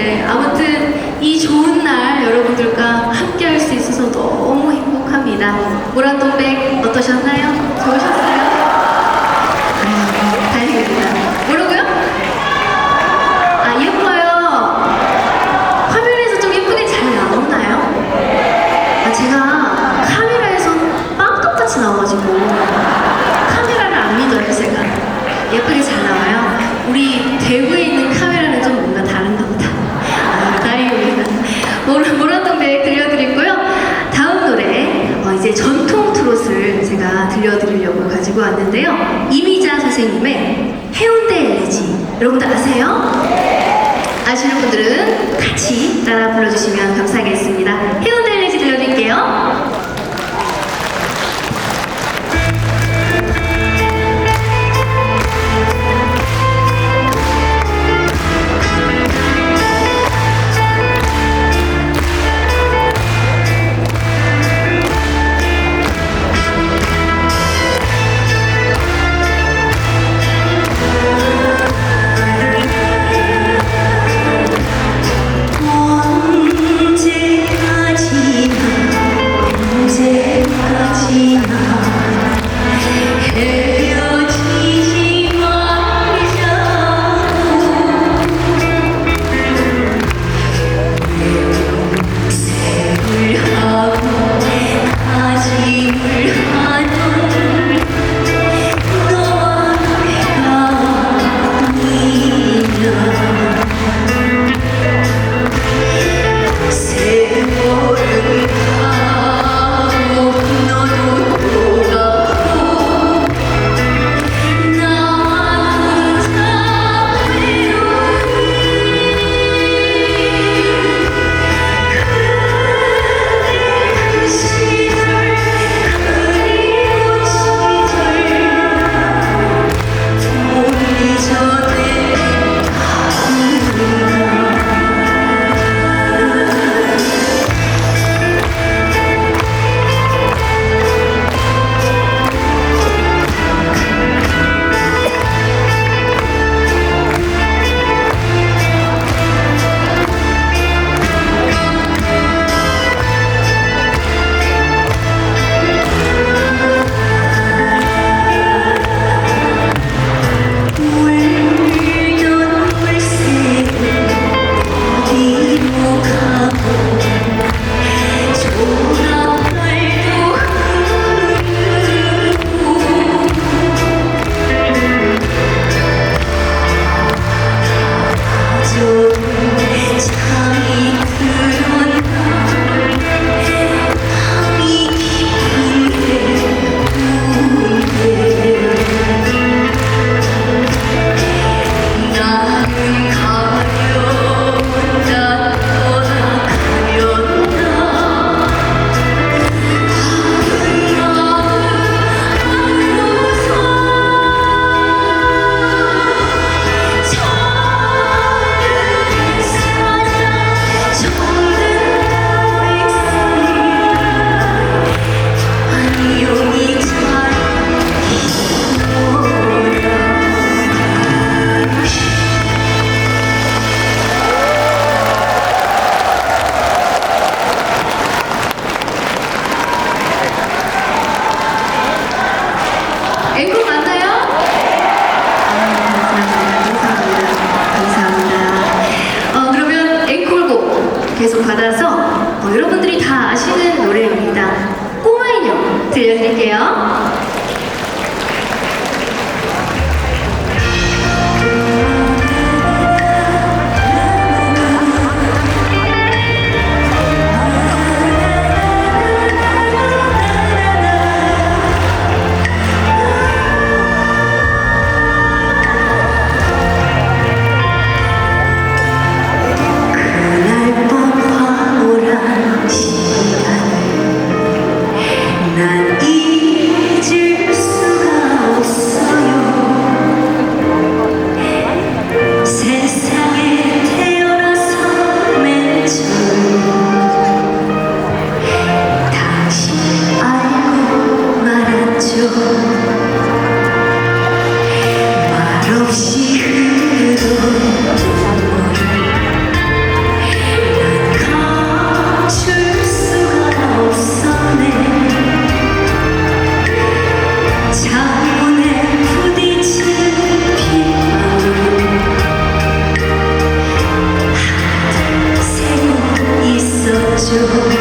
네, 아무튼 이 좋은 날 여러분들과 함께 할 수 있어서 너무 행복합니다. 모란동백 어떠셨나요? 좋으셨어요? 다행입니다. 뭐라고요? 아, 예뻐요. 화면에서 좀 예쁘게 잘 나오나요? 아, 제가 카메라에서 빵떡같이 나와가지고 카메라를 안 믿어요, 제가. 예쁘게 잘 나와요. 우리 대구에 있는 카메라는 좀 뭔가 다른가 보다. 아, 다행입니다. 모란동백 들려드리고요. 다음 노래, 이제 전통 트롯을 제가 들려드리려고 가지고 왔는데요. 이미자 선생님의 해운대 엘레지. 여러분들 아세요? 아시는 분들은 같이 따라 불러주시면 감사하겠습니다. 해운대 엘레지 들려드릴게요. 앵콜 맞나요? 감사합니다. 그러면 앵콜곡 계속 받아서 여러분들이 다 아시는 노래입니다. 꼬마 인형 들려드릴게요. 난 이제 수